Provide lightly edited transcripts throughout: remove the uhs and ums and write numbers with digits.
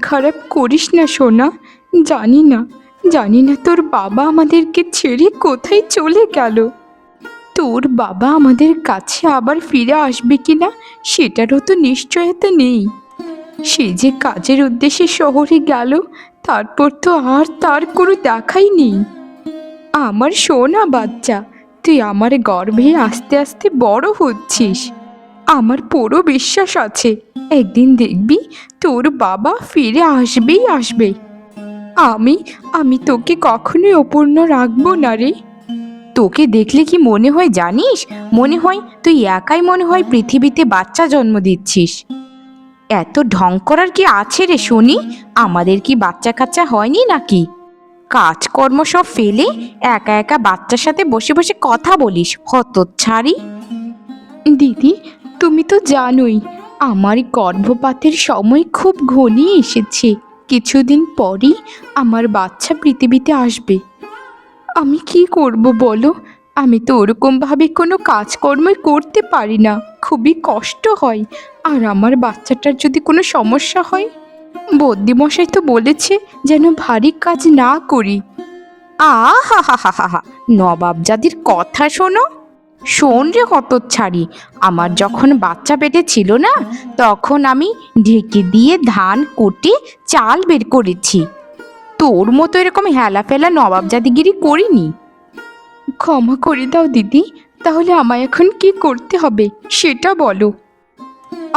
খারাপ করিস না সোনা। জানি না তোর বাবা আমাদেরকে ছেড়ে কোথায় চলে গেল। তোর বাবা আমাদের কাছে আবার ফিরে আসবে কিনা সেটারও তো নিশ্চয়তা নেই। সে যে কাজের উদ্দেশ্যে শহরে গেল, তারপর তো আর তার কোনো দেখাই নেই। আমার সোনা বাচ্চা, তুই আমার গর্ভে আস্তে আস্তে বড় হচ্ছিস। আমার পুরো বিশ্বাস আছে একদিন দেখবি তোর বাবা ফিরে আসবেই আসবে। আমি আমি তোকে কখনোই অপূর্ণ রাখবো না রে। তোকে দেখলে কি মনে হয় জানিস? মনে হয় তুই একাই মনে হয় পৃথিবীতে বাচ্চা জন্ম দিচ্ছিস। এত ঢং করার কি আছে রে শুনি? আমাদের কি বাচ্চা কাচ্চা হয়নি নাকি? কাজকর্ম সব ফেলে একা একা বাচ্চার সাথে বসে বসে কথা বলিস, হতচ্ছাড়ি। দিদি, তুমি তো জানোই আমার গর্ভপাতের সময় খুব ঘনিয়ে এসেছে। কিছুদিন পরই আমার বাচ্চা পৃথিবীতে আসবে। আমি কি করব বলো? আমি তো ওরকমভাবে কোনো কাজকর্মই করতে পারি না, খুবই কষ্ট হয়। আর আমার বাচ্চাটার যদি কোনো সমস্যা হয়, বদ্যিমশাই তো বলেছে যেন ভারী কাজ না করি। হা হা হা হা হা, নবাবজাদির কথা শোনো। শোন রে হতচ্ছাড়ি, আমার যখন বাচ্চা পেটে ছিল না, তখন আমি ঢেকে দিয়ে ধান কুটে চাল বের করেছি। তোর মতো এরকম হেলাফেলা নবাবজাদিগিরি করিনি। ক্ষমা করে দাও দিদি, তাহলে আমায় এখন কি করতে হবে সেটা বলো।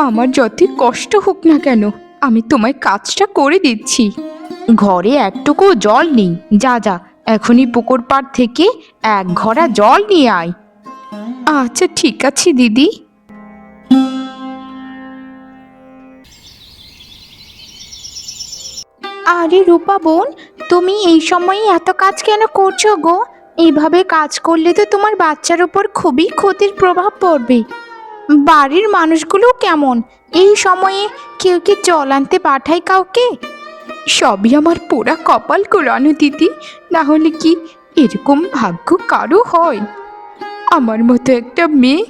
আমার যতই কষ্ট হোক না কেন, আমি তোমায় কাজটা করে দিচ্ছি। ঘরে একটুকু জল নেই, যা যা এখনই পুকুর পাড় থেকে এক ঘড়া জল নিয়ে আয়। আচ্ছা ঠিক আছে দিদি। আরে রূপা বোন, তুমি এই সময়ে এত কাজ কেন করছো গো? এইভাবে কাজ করলে তো তোমার বাচ্চার উপর খুবই ক্ষতির প্রভাব পড়বে। বাড়ির মানুষগুলো কেমন? এই সময়ে কেউ কি জল আনতে পাঠায় কাউকে? সবই আমার পোড়া কপাল কোরানো দিদি, না হলে কি এরকম ভাগ্য কারো হয়? আমার মতো একটা মেয়ে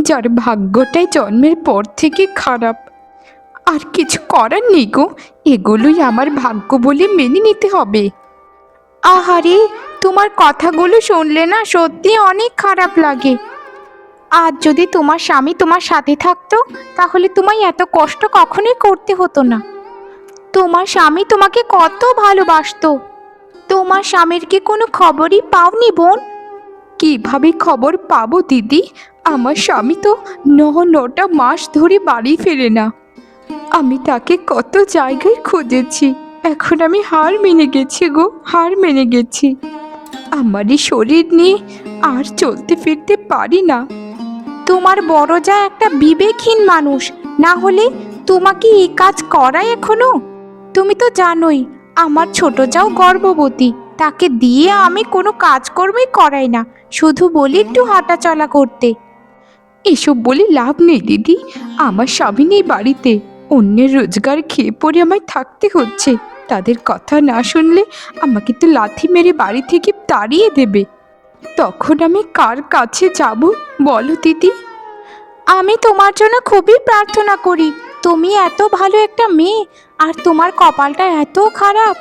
যার ভাগ্যটাই জন্মের পর থেকে খারাপ। আর কিছু করার নেই গো, এগুলোই আমার ভাগ্য বলে মেনে নিতে হবে। আহারে, তোমার কথাগুলো শুনলে না সত্যি অনেক খারাপ লাগে। আর যদি তোমার স্বামী তোমার সাথে থাকতো, তাহলে তোমায় এত কষ্ট কখনোই করতে হতো না। তোমার স্বামী তোমাকে কত ভালোবাসতো। তোমার স্বামীর কি কোনো খবরই পাওনি বোন? কিভাবে খবর পাবো দিদি? আমার স্বামী তো 9টা মাস ধরে বাড়ি ফেরে না। আমি তাকে কত জায়গায় খুঁজেছি, এখন আমি হার মেনে গেছি গো, হার মেনে গেছি। আমারই শরীর নিয়ে আর চলতে ফিরতে পারি না। তোমার বড় যা একটা বিবেকহীন মানুষ, না হলে তোমাকে এই কাজ করায় এখনো? তুমি তো জানোই আমার ছোট যাও গর্ভবতী, তাকে দিয়ে আমি কোনো কাজকর্মই করাই না, শুধু বলি একটু হাঁটাচলা করতে। এসব বলে লাভ নেই দিদি, আমার স্বামী নেই বাড়িতে। অন্যের রোজগার খেয়ে পরে আমায় থাকতে হচ্ছে। তাদের কথা না শুনলে আমাকে তো লাথি মেরে বাড়ি থেকে তাড়িয়ে দেবে। তখন আমি কার কাছে যাব বলো দিদি? আমি তোমার জন্য খুবই প্রার্থনা করি। তুমি এত ভালো একটা মেয়ে, আর তোমার কপালটা এত খারাপ।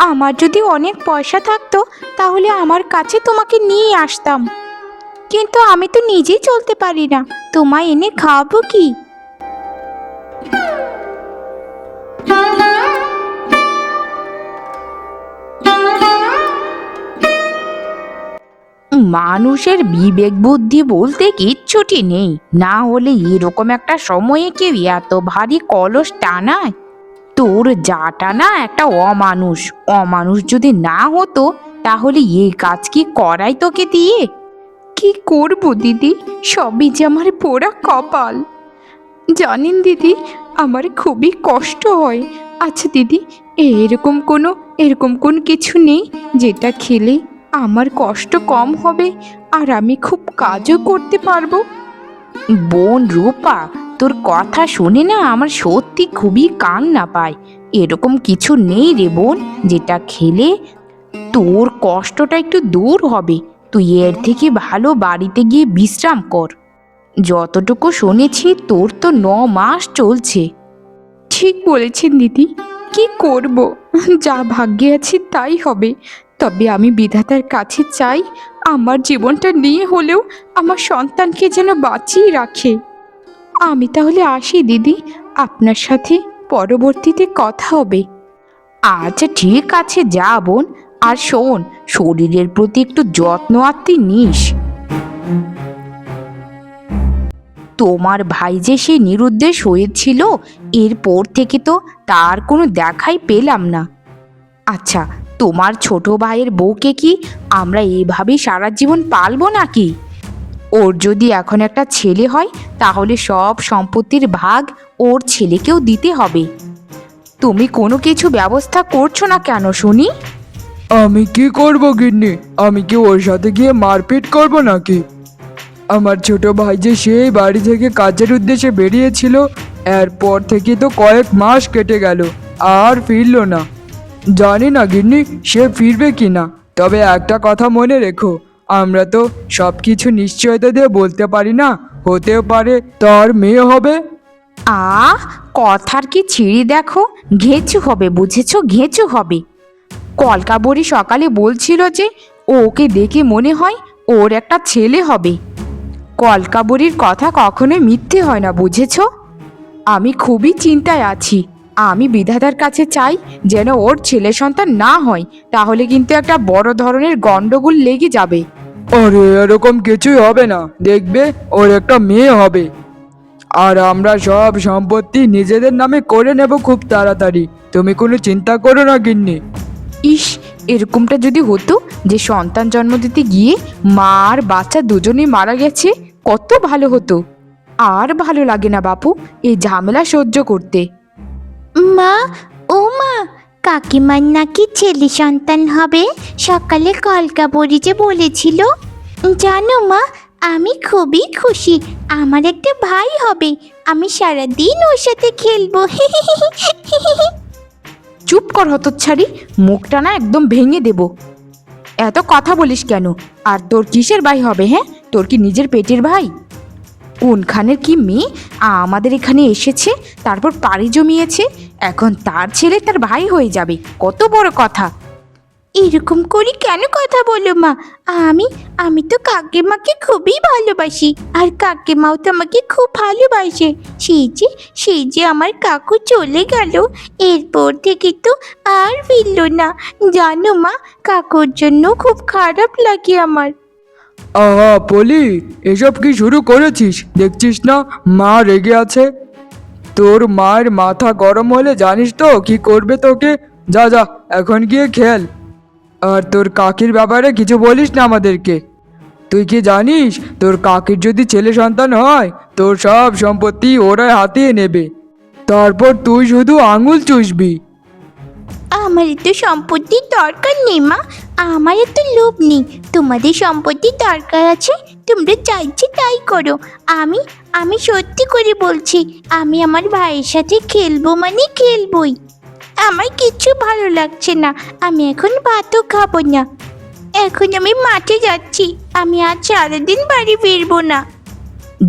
আমার যদি অনেক পয়সা থাকতো, তাহলে আমার কাছে তোমাকে নিয়ে আসতাম, কিন্তু আমি তো নিজেই চলতে পারি না, তোমায় এনে খাওয়াবো কি? মানুষের বিবেক বুদ্ধি বলতে কিচ্ছুটি নেই, না হলে এরকম একটা সময়ে কেউ এত ভারী কলস টানায়? তোর জাটা না একটা অমানুষ। অমানুষ যদি না হতো, তাহলে এই কাজ কি করাই তোকে দিয়ে? কি করব দিদি, সবই যে আমার পোড়া কপাল। জানেন দিদি, আমার খুবই কষ্ট হয়। আচ্ছা দিদি, এরকম কোনো কিছু নেই যেটা খেলে আমার কষ্ট কম হবে আর আমি খুব কাজও করতে পারবো? বোন রূপা, তোর কথা শুনে না আমার সত্যি খুবই কান্না পায়। এরকম কিছু নেই রে বোন, যেটা খেলে তোর কষ্টটা একটু দূর হবে। তুই এর থেকে ভালো বাড়িতে গিয়ে বিশ্রাম কর। যতটুকু শুনেছি তোর তো 9 মাস চলছে। ঠিক বলেছেন দিদি, কি করব, যা ভাগ্যে আছি তাই হবে। তবে আমি বিধাতার কাছে চাই আমার জীবনটা নিয়ে হলেও আমার সন্তানকে যেন বাঁচিয়ে রাখে। আমি তাহলে আসি দিদি, আপনার সাথে পরবর্তীতে কথা হবে। আচ্ছা ঠিক আছে, যা বোন। আর শোন, শরীরের প্রতি একটু যত্ন আত্তি নিস। তোমার ভাই যে সেই নিরুদ্দেশ হয়েছিল, এরপর থেকে তো তার কোনো দেখাই পেলাম না। আচ্ছা, তোমার ছোট ভাইয়ের বউকে কি আমরা এভাবেই সারা জীবন পালবো নাকি? ওর যদি এখন একটা ছেলে হয়, তাহলে সব সম্পত্তির ভাগ ওর ছেলেকেও দিতে হবে। তুমি কোনো কিছু ব্যবস্থা করছো না কেন শুনি? আমি কি করব গিন্নি? আমি কি ওর সাথে গিয়ে মারপিট করব নাকি? আমার ছোট ভাই যে সেই বাড়ি থেকে কাজের উদ্দেশ্যে বেরিয়েছিল, এরপর থেকে তো কয়েক মাস কেটে গেল, আর ফিরলো না। জানি না গিন্নি সে ফিরবে কি না। তবে একটা কথা মনে রেখো, আমরা তো সব কিছু নিশ্চয়তা দিয়ে বলতে পারি না, হতেও পারে তার মেয়ে হবে। কথার কি ছিঁড়ি দেখো, ঘেঁচু হবে, বুঝেছো? ঘেঁচু হবে। কলকাবরী সকালে বলছিল যে ওকে দেখে মনে হয় ওর একটা ছেলে হবে। কলকাবরীর কথা কখনোই মিথ্যে হয় না, বুঝেছো? আমি খুবই চিন্তায় আছি। আমি বিধাতার কাছে চাই যেন ওর ছেলে সন্তান না হয়, তাহলে কিন্তু একটা বড় ধরনের গন্ডগোল লেগে যাবে। আরে এরকম কিছুই হবে না, দেখবে ওর একটা মেয়ে হবে। আর আমরা সব সম্পত্তি নিজেদের নামে করে নেব খুব তাড়াতাড়ি, তুমি কোনো চিন্তা করো না গিন্নি। ইস, এরকমটা যদি হতো যে সন্তান জন্ম দিতে গিয়ে মা আর বাচ্চা দুজনেই মারা গেছে, কত ভালো হতো। আর ভালো লাগে না বাপু এই ঝামেলা সহ্য করতে। মা, ও মা, কাকিমার নাকি ছেলে সন্তান হবে, সকালে কলকাবরী যে বলেছিল। জানো মা, আমি খুবই খুশি। আমার একটা ভাই হবে, আমি সারাদিন ওর সাথে খেলবো। চুপ কর হতচ্ছাড়ি, মুখটা না একদম ভেঙে দেব। এত কথা বলিস কেন? আর তোর কিসের ভাই হবে? হ্যাঁ, তোর কি নিজের পেটের ভাই? কোনখানের কি মেয়ে আমাদের এখানে এসেছে, তারপর পাড়ি জমিয়েছে, এখন তার ছেলে তার ভাই হয়ে যাবে? কত বড় কথা! এরকম করে কেন কথা বলো মা? আমি আমি তো কাকিমাকে খুবই ভালোবাসি, আর কাকিমাও তো আমাকে খুব ভালোবাসে। সেই যে আমার কাকু চলে গেল, এরপর থেকে তো আর ফিরলো না। জানো মা, কাকুর জন্য খুব খারাপ লাগে আমার। আহা পলি, এসব কি শুরু করেছিস? দেখছিস না মা রেগে আছে। তোর মায়ের মাথা গরম হলে জানিস তো কি করবে তোকে। যা যা, এখন গিয়ে খেল। আর তোর কাকির ব্যাপারে কিছু বলিস না আমাদেরকে। তুই কি জানিস তোর কাকির যদি ছেলে সন্তান হয়, তোর সব সম্পত্তি ওরাই হাতিয়ে নেবে, তারপর তুই শুধু আঙুল চুষবি। আমার এত সম্পত্তির দরকার নেই মা, আমার এত লোভ নেই। তোমাদের সম্পত্তির দরকার আছে, তোমরা চাইছে তাই করো। আমি আমি সত্যি করে বলছি, আমি আমার ভাইয়ের সাথে খেলবো মানে খেলবই। আমার কিচ্ছু ভালো লাগছে না, আমি এখন ভাতও খাবো না। এখন আমি মাঠে যাচ্ছি, আমি আজ সারাদিন বাড়ি ফিরবো না।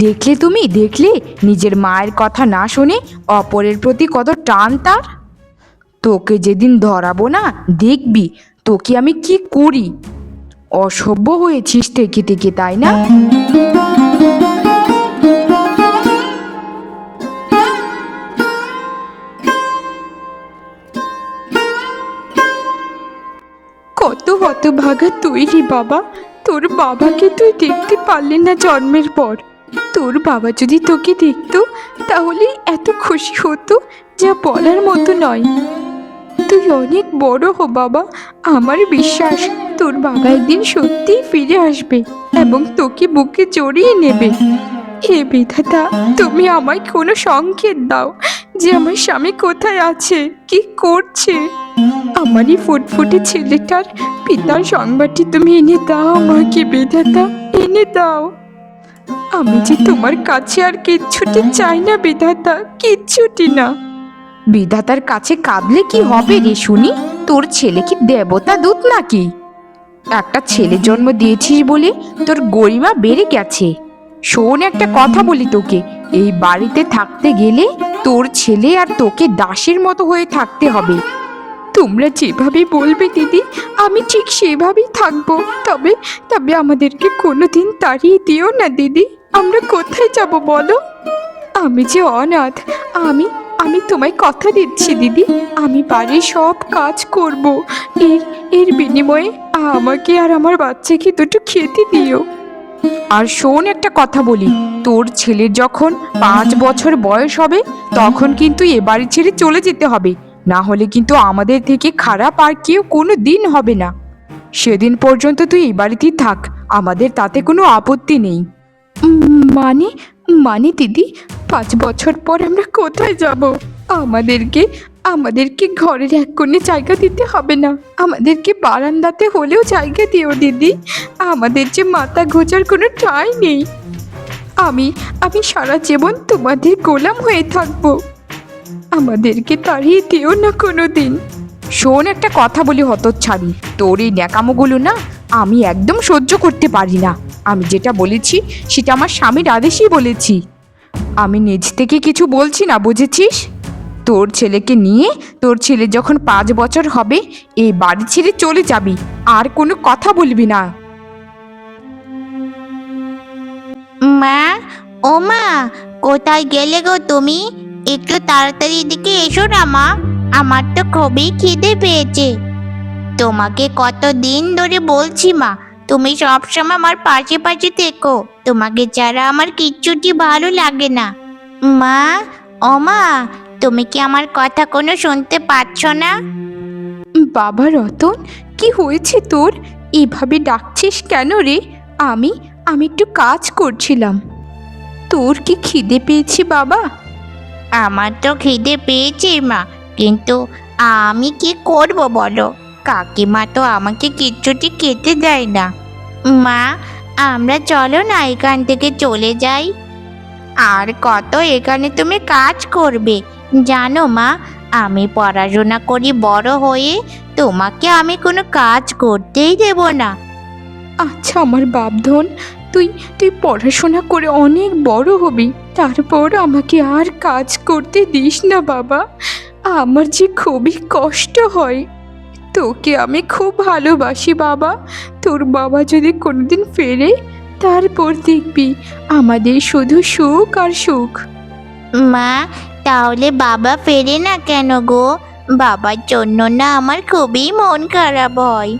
দেখলে তুমি, দেখলে নিজের মায়ের কথা না শুনে অপরের প্রতি কত টান তার। তোকে যেদিন ধরাবো না, দেখবি তোকে আমি কি করি। অসভ্য হয়েছিস থেকে থেকে, তাই না? কত হতভাগা তুই রে বাবা, তোর বাবাকে তুই দেখতে পারলি না জন্মের পর। তোর বাবা যদি তোকে দেখতো তাহলে এত খুশি হতো যা বলার মতো নয়। তুই অনেক বড় হো বাবা, আমার বিশ্বাস তোর বাবা একদিন সত্যিই ফিরে আসবে এবং তোকে বুকে জড়িয়ে নেবে। হে বিধাতা, তুমি আমায় কোনো সংকেত দাও যে আমার স্বামী কোথায় আছে, কি করছে। আমার এই ফুটফুটে ছেলেটার পিতার সংবাদটি তুমি এনে দাও আমাকে বিধাতা, এনে দাও। আমি যে তোমার কাছে আর কিচ্ছুটি চাই না বিধাতা, কিচ্ছুটি না। বিধাতার কাছে কাঁদলে কি হবে রে শুনি? তোর ছেলে কি দেবতা দূত নাকি? একটা ছেলে জন্ম দিয়েছিস বলে তোর গরিমা বেড়ে গেছে। শোন, একটা কথা বলি তোকে, এই বাড়িতে থাকতে গেলে তোর ছেলে আর তোকে দাসীর মতো হয়ে থাকতে হবে। তোমরা যেভাবে বলবে দিদি, আমি ঠিক সেভাবেই থাকবো। তবে তবে আমাদেরকে কোনোদিন তাড়িয়ে দিও না দিদি। আমরা কোথায় যাব বলো? আমি যে অনাথ, আমি আমি তোমায় কথা দিচ্ছি দিদি, আমি বাড়ির সব কাজ করব। এর এর বিনিময়ে আমাকে আর আমার বাচ্চাকে দুটো খেতে দিও। আর শোন, একটা কথা বলি, তোর ছেলের যখন 5 বছর বয়স হবে তখন কিন্তু এ বাড়ি ছেড়ে চলে যেতে হবে, না হলে কিন্তু আমাদের থেকে খারাপ আর কেউ কোনো দিন হবে না। সেদিন পর্যন্ত তুই এই বাড়িতেই থাক, আমাদের তাতে কোনো আপত্তি নেই। মানে মানে দিদি, 5 বছর পর আমরা কোথায় যাব? আমাদেরকে আমাদেরকে ঘরের এক কোণে জায়গা দিতে হবে না, আমাদেরকে বারান্দাতে হলেও জায়গা দিও দিদি। আমাদের যে মাথা গোঁজার কোনো ঠাঁই নেই। আমি আমি সারা জীবন তোমাদের গোলাম হয়ে থাকবো। আমাদেরকে তাড়িয়ে দিও না কোনো দিন। শোন, একটা কথা বলি হতচ্ছাড়ি, তোর এই ন্যাকামোগুলো না আমি একদম সহ্য করতে পারি না। আমি যেটা বলেছি সেটা আমার স্বামীর আদেশেই বলেছি, আমি নিজ থেকে কিছু বলছি না, বুঝেছিস? তোর ছেলেকে নিয়ে তোর ছেলে যখন 5 বছর হবে এই বাড়ি ছেড়ে চলে যাবি, আর কোনো কথা বলবি না। মা, ও মা, কোথায় গেলে গো তুমি? একটু তাড়াতাড়ি এদিকে এসো না মা, আমার তো খুবই খিদে পেয়েছে। তোমাকে কতদিন ধরে বলছি মা, তুমি সবসময় আমার পাশে পাশে থেকো, তোমাকে ছাড়া আমার কিচ্ছুটি ভালো লাগে না। মা, ও মা, তুমি কি আমার কথা কোনো শুনতে পাচ্ছ না? বাবা রতন, কি হয়েছে তোর? এভাবে ডাকছিস কেন রে? আমি আমি একটু কাজ করছিলাম। তোর কি খিদে পেয়েছে বাবা? আমার তো খিদে পেয়েছে মা, কিন্তু আমি কি করব বলো? কাকিমা তো আমাকে কিচ্ছুটি খেতে দেয় না। মা, আমরা চলো না এখান থেকে চলে যাই। আর কত এখানে তুমি কাজ করবে? জানো মা, আমি পড়াশোনা করি বড় হয়ে তোমাকে আমি কোনো কাজ করতেই দেব না। আচ্ছা আমার বাপধন, তুই তুই পড়াশোনা করে অনেক বড় হবি, তারপর আমাকে আর কাজ করতে দিস না বাবা। আমার যে খুবই কষ্ট হয়। তোকে আমি খুব ভালোবাসি বাবা। তোর বাবা যদি কোনোদিন ফেরে, তারপর দেখবি আমাদের শুধু সুখ আর সুখ। মা, তাহলে বাবা ফেরে না কেন গো? বাবার জন্য না আমার খুবই মন খারাপ হয়।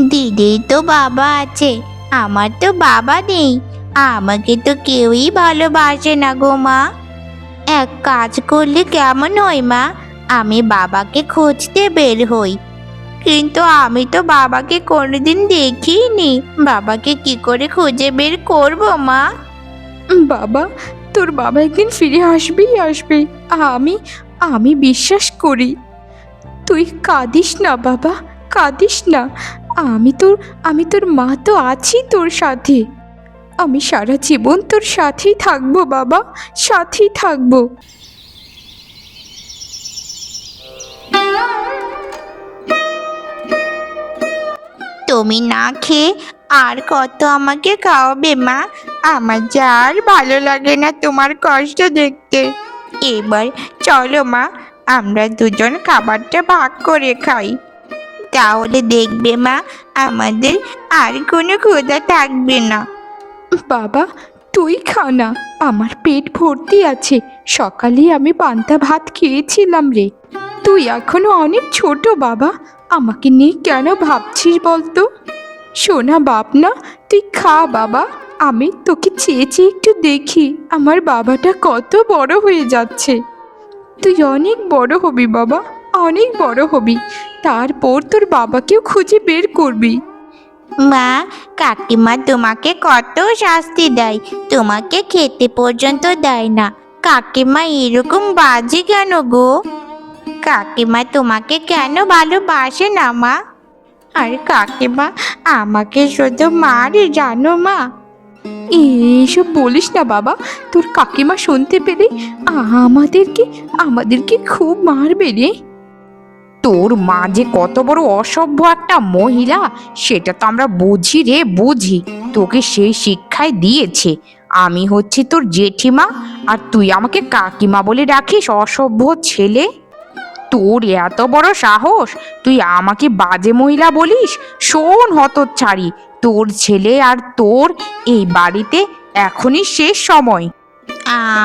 দিদির তো বাবা আছে, আমার তো বাবা নেই। আমাকে তো কেউই ভালোবাসে না গো মা। এক কাজ করলে কেমন হয় মা? আমি বাবাকে খুঁজতে বের হই, কিন্তু আমি তো বাবাকে কোনোদিন দেখিনি। বাবাকে কি করে খুঁজে বের করব মা? বাবা, তোর বাবা একদিন ফিরে আসবেই আসবে, আমি আমি বিশ্বাস করি। তুই কাঁদিস না বাবা, কাঁদিস না। আমি তোর মা তো আছি তোর সাথে। আমি সারা জীবন তোর সাথেই থাকবো বাবা, সাথেই থাকবো। তুমি না খেয়ে আর কত আমাকে খাওয়াবে মা? আমার যে আর ভালো লাগে না তোমার কষ্ট দেখতে। এবার চলো মা, আমরা দুজন খাবারটা ভাগ করে খাই, তাহলে দেখবে মা আমাদের আর কোনো ক্ষুধা থাকবে না। বাবা, তুই খা না, আমার পেট ভর্তি আছে। সকালে আমি পান্তা ভাত খেয়েছিলাম রে। তুই এখনো অনেক ছোট বাবা, আমাকে নিয়ে কেন ভাবছিস বলতো? শোনা বাপ না, তুই খা বাবা। আমি তোকে চেয়ে চেয়ে একটু দেখি আমার বাবাটা কত বড় হয়ে যাচ্ছে। তুই অনেক বড় হবি বাবা, অনেক বড় হবি। তারপর তোর বাবাকেও খুঁজে বের করবি। মা, কাকিমা তোমাকে কত শাস্তি দেয়, তোমাকে খেতে পর্যন্ত দেয় না। কাকিমা এরকম বাজে কেন গো? কাকিমা তোমাকে কেন ভালোবাসে না মা? আর কাকিমা আমাকে শুধু মারে জানো মা। এসব বলিস না বাবা, তোর কাকিমা শুনতে পেলে আমাদেরকে আমাদেরকে খুব মারবে রে। তোর মা যে কত বড় অসভ্য একটা মহিলা সেটা তো আমরা বুঝি রে, বুঝি। তোকে সেই শিক্ষাই দিয়েছে। আমি হচ্ছি তোর জেঠিমা, আর তুই আমাকে কাকিমা বলে ডাকিস? অসভ্য ছেলে, তোর এত বড় সাহস, তুই আমাকে বাজে মহিলা বলিস? শোন হতচ্ছাড়ি, তোর ছেলে আর তোর এই বাড়িতে এখনই শেষ সময়।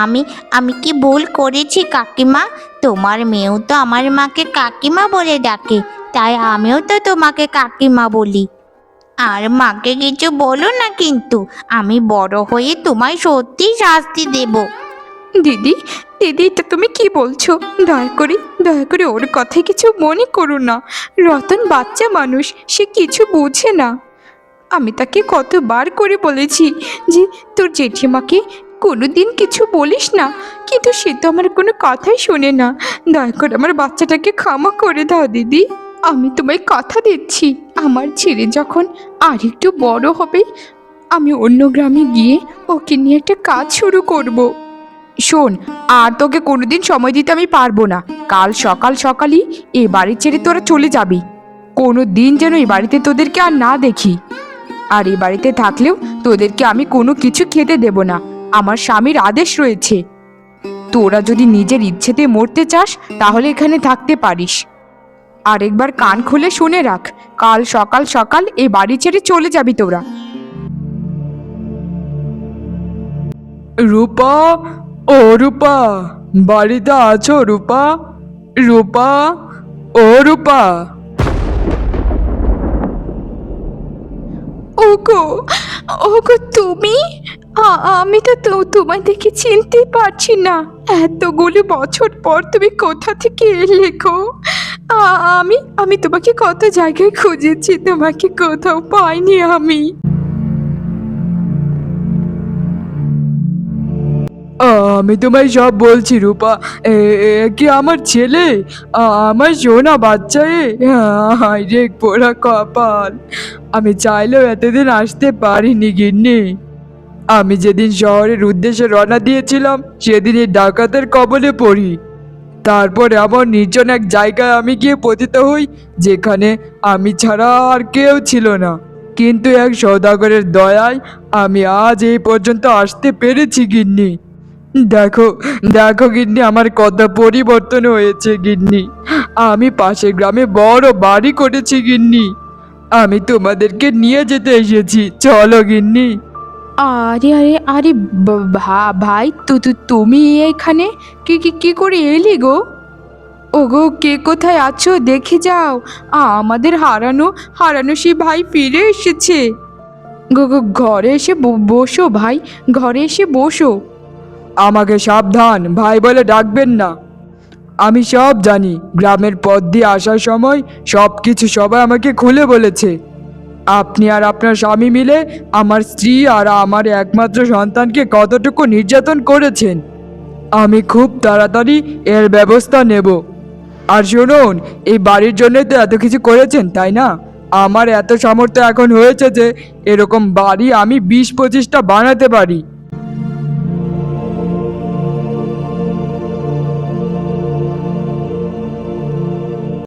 আমি আমি কি ভুল করেছি কাকিমা? তোমার মেয়েও তো আমার মাকে কাকিমা বলে ডাকে, তাই আমিও তো তোমাকে কাকিমা বলি। আর মাকে কিছু বলো না কিন্তু, আমি বড় হয়ে তোমায় সত্যি শাস্তি দেব। দিদি, দিদি, এটা তুমি কি বলছো? দয়া করে ওর কথায় কিছু মনে করো না। রতন বাচ্চা মানুষ, সে কিছু বোঝে না। আমি তাকে কতবার করে বলেছি যে তোর জেঠিমাকে কোনোদিন কিছু বলিস না, কিন্তু সে তো আমার কোনো কথাই শোনে না। দয়া করে আমার বাচ্চাটাকে ক্ষমা করে দাও দিদি। আমি তোমায় কথা দিচ্ছি, আমার ছেলে যখন আরেকটু বড় হবে, আমি অন্য গ্রামে গিয়ে ওকে নিয়ে একটা কাজ শুরু করব। শোন, আর তোকে কোনোদিন সময় দিতে আমি পারবো না। কাল সকাল সকালই এ বাড়ি ছেড়ে তোরা চলে যাবি। কোনো দিন যেন এই বাড়িতে তোদেরকে আর না দেখি। আর এই বাড়িতে থাকলেও তোদেরকে আমি কোনো কিছু খেতে দেব না, আমার স্বামীর আদেশ রয়েছে। তোরা যদি নিজের ইচ্ছেতে মরতে চাস তাহলে এখানে থাকতে পারিস। আর একবার কান খুলে শুনে রাখ, কাল সকাল সকাল এই বাড়ি ছেড়ে চলে যাবি তোরা। রূপা, ও রূপা, বাড়িতে আছো রূপা? রূপা, ও রূপা। ওগো, ওগো তুমি? আমি তো তোমায় দেখে চিনতেই পারছি না। এতগুলো বছর পর তুমি কোথা থেকে এলে গো? আমি আমি তোমাকে কত জায়গায় খুঁজেছি, তোমাকে কোথাও পাইনি আমি। আমি তোমায় সব বলছি রূপা। এ কি আমার ছেলে? আমার সোনা বাচ্চা এ? হায় রে পোড়া কপাল, আমি চাইলেও এতদিন আসতে পারিনি গিন্নি। আমি যেদিন শহরের উদ্দেশ্যে রওনা দিয়েছিলাম সেদিন এই ডাকাতের কবলে পড়ি। তারপর এমন নির্জন এক জায়গায় আমি গিয়ে পতিত হই যেখানে আমি ছাড়া আর কেউ ছিল না। কিন্তু এক সওদাগরের দয়ায় আমি আজ এই পর্যন্ত আসতে পেরেছি গিন্নি। দেখো দেখো গিন্নি, আমার কথা পরিবর্তন হয়েছে গিন্নি। আমি পাশের গ্রামে বড় বাড়ি করেছি গিন্নি। আমি তোমাদেরকে নিয়ে যেতে এসেছি, চলো গিন্নি। আরে আরে আরে ভাই, তুমি এখানে কি কি কি করে এলি গো? ওগো, কে কোথায় আছো দেখে যাও, আমাদের হারানো হারানো সেই ভাই ফিরে এসেছে। গো গো, ঘরে এসে বসো ভাই, ঘরে এসে বসো। আমাকে সাবধান ভাই বলে ডাকবেন না। আমি সব জানি, গ্রামের পথ দিয়ে আসার সময় সব কিছু সবাই আমাকে খুলে বলেছে। আপনি আর আপনার স্বামী মিলে আমার স্ত্রী আর আমার একমাত্র সন্তানকে কতটুকু নির্যাতন করেছেন। আমি খুব তাড়াতাড়ি এর ব্যবস্থা নেব। আর শুনুন, এই বাড়ির জন্যই তো এত কিছু করেছেন তাই না? আমার এত সামর্থ্য এখন হয়েছে যে এরকম বাড়ি আমি 20-25টা বানাতে পারি।